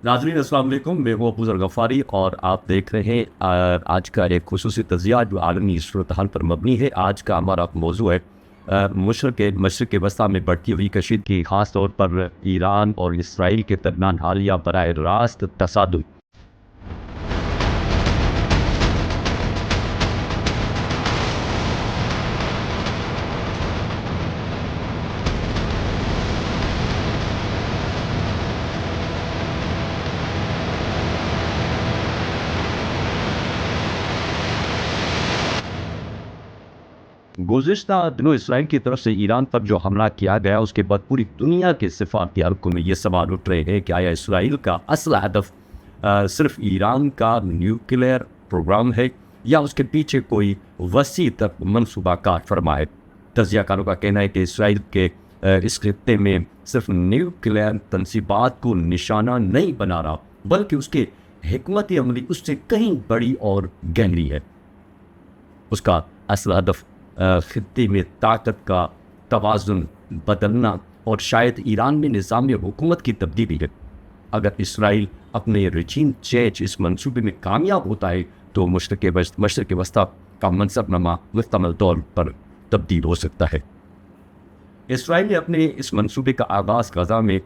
नाज़रीन अस्सलाम वालेकुम, मैं हूँ अबू ज़र गफ़ारी और आप देख रहे हैं आज का एक खुसूसी तज़िया जो आलमी सूरत-हाल पर मबनी है। आज का हमारा मौज़ू है मशरिक़ वस्ता में बढ़ती हुई कशीदगी, ख़ास तौर पर ईरान और इसराइल के दरमियान हालिया बराह रास्त तसादुम। गुज़िश्ता दिनों इसराइल की तरफ से ईरान पर जो हमला किया गया उसके बाद पूरी दुनिया के सिफारती हलकों में ये सवाल उठ रहे हैं कि आया इसराइल का असल हदफ सिर्फ ईरान का न्यूक्लियर प्रोग्राम है या उसके पीछे कोई वसी तक मनसूबा कार फरमा है। तजियाकारों का कहना है कि इसराइल के इस खित्ते में सिर्फ न्यूक्लियर तनसीबात को निशाना नहीं बना रहा बल्कि उसके हिकमत अमली उससे कहीं बड़ी और गहरी है। उसका असल हदफ खित्ते में ताकत का तवाज़ुन बदलना और शायद ईरान में निज़ाम हुकूमत की तब्दीली है। अगर इसराइल अपने रजीम चेंज इस मंसूबे में कामयाब होता है तो मशरिक़ वस्ता का मनसबनमा मुकम्मल तौर पर तब्दील हो सकता है। इसराइल ने अपने इस मंसूबे का आगाज़ गज़ा में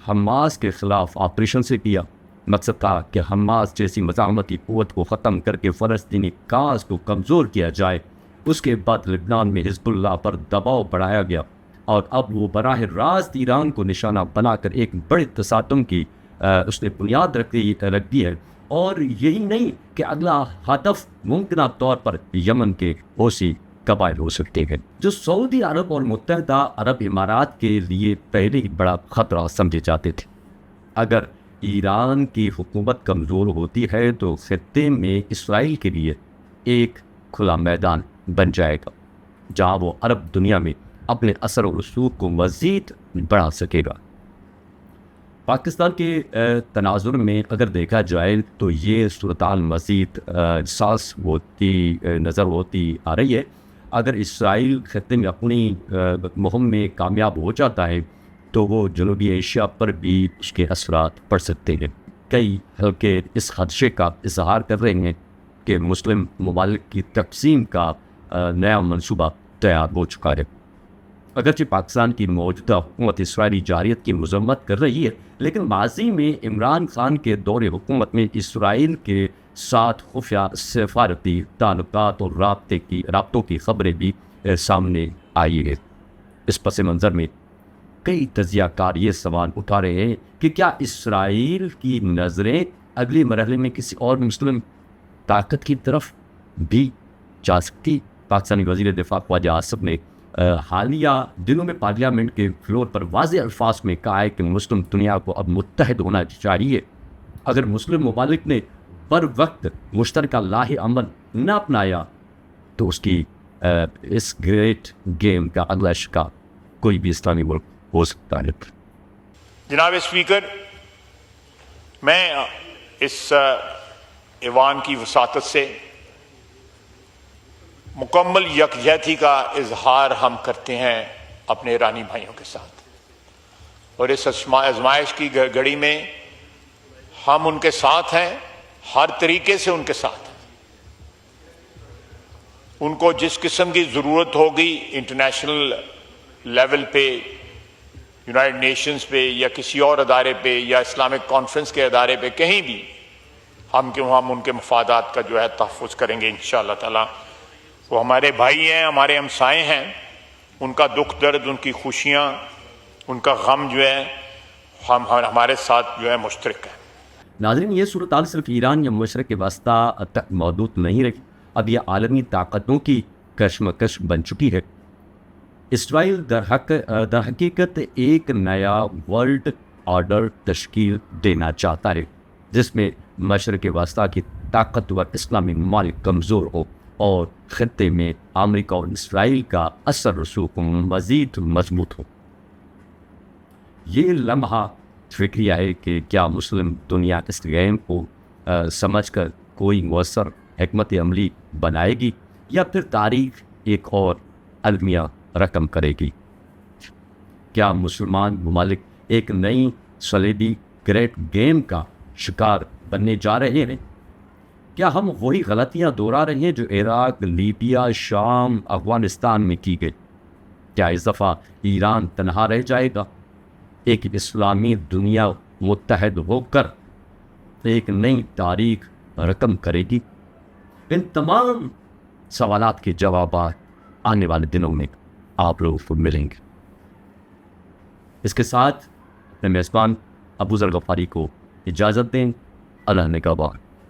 हमास के ख़िलाफ़ ऑपरेशन से किया। मकसद था कि हमास जैसी मज़ामती क़ुव्वत को ख़त्म करके फ़लस्तीनी काज को कमज़ोर किया जाए। उसके बाद लिबनान में हिज़्बुल्लाह पर दबाव बढ़ाया गया और अब वो बराह रास्त ईरान को निशाना बनाकर एक बड़े तसादुम की उसने बुनियाद रख दी है। और यही नहीं कि अगला हदफ मुमकिन तौर पर यमन के हौसी कबाइल हो सकते हैं जो सऊदी अरब और मुत्तहदा अरब इमारात के लिए पहले ही बड़ा ख़तरा समझे जाते थे। अगर ईरान की हुकूमत कमज़ोर होती है तो खित्ते में इसराइल के लिए एक खुला मैदान बन जाएगा जहाँ वो अरब दुनिया में अपने असर और रसूख को मज़ीद बढ़ा सकेगा। पाकिस्तान के तनाजुर में अगर देखा जाए तो ये सूरत-हाल मज़ीद सास होती नज़र होती आ रही है। अगर इसराइल खित्ते में अपनी मुहिम में कामयाब हो जाता है तो वो जनूबी एशिया पर भी उसके असरात पड़ सकते हैं। कई हल्के इस खदशे का इजहार कर रहे हैं कि मुस्लिम ममालिक की तक़सीम का नया मनसूबा तैयार हो चुका है। अगरचे पाकिस्तान की मौजूदा हुकूमत इसराइली जारियत की मज़म्मत कर रही है, लेकिन माजी में इमरान खान के दौरे हुकूमत में इसराइल के साथ खुफिया सफारती ताल्लुकात और राब्तों की खबरें भी सामने आई है। इस पस मंज़र में कई तजियाकार ये सवाल उठा रहे हैं कि क्या इसराइल की नज़रें अगले मरहले में किसी और मुस्लिम ताकत की तरफ भी जा सकती। पाकिस्तानी वज़ीर दिफ़ा ख्वाजा आसिफ ने हालिया दिनों में पार्लियामेंट के फ्लोर पर वाज़ेह अल्फाज में कहा है कि मुस्लिम दुनिया को अब मुत्तहद होना चाहिए। अगर मुस्लिम ममालिक ने बर वक्त मुश्तरका लाहे अमल न अपनाया तो उसकी इस ग्रेट गेम का अगला शिकार कोई भी इस्लामी मुल्क हो सकता है। जनाब स्पीकर, मैं इस ईवान की वसातत से मुकम्मल यकजहती का इजहार हम करते हैं अपने ईरानी भाइयों के साथ, और इस आजमाइश की घड़ी में हम उनके साथ हैं, हर तरीके से उनके साथ हैं। उनको जिस किस्म की ज़रूरत होगी इंटरनेशनल लेवल पे, यूनाइटेड नेशंस पे या किसी और अदारे पे या इस्लामिक कॉन्फ्रेंस के अदारे पे, कहीं भी हम उनके मफादात का जो है तहफ़्फ़ुज़ करेंगे इंशाअल्लाह ताला। वो हमारे भाई हैं, हमारे हमसाए हैं। उनका दुख दर्द, उनकी खुशियाँ, उनका गम जो है हमारे साथ जो है मुश्तरक है। नाज़रीन, ये सूरत-हाल सिर्फ ईरान या मशरिक़ वस्ता तक महदूद नहीं रही, अब यह आलमी ताकतों की कशमकश बन चुकी है। इसराइल दर हकीकत एक नया वर्ल्ड ऑर्डर तश्कील देना चाहता है जिसमें मशरिक़ वस्ता की ताकतवर इस्लामी ममालिक कमज़ोर हो और ख़ित्ते में अमेरिका और इसराइल का असर रसूख मज़ीद मजबूत हो। ये लम्हा फ़िक्रिया है कि क्या मुस्लिम दुनिया इस गेम को समझ कर कोई मुअस्सर हिकमत अमली बनाएगी या फिर तारीख़ एक और अलमिया रकम करेगी। क्या मुसलमान ममालिक एक नई सलीबी گریٹ گیم کا شکار بننے جا رہے ہیں؟ کیا ہم وہی غلطیاں دہرا رہے ہیں جو عراق، لیبیا، شام، افغانستان میں کی گئی؟ کیا اس دفعہ ایران تنہا رہ جائے گا؟ ایک اسلامی دنیا متحد ہو کر ایک نئی تاریخ رقم کرے گی؟ ان تمام سوالات کے جوابات آنے والے دنوں میں آپ لوگوں کو ملیں گے۔ اس کے ساتھ میں میزبان ابو ذر غفاری کو اجازت دیں۔ اللہ نگہبان۔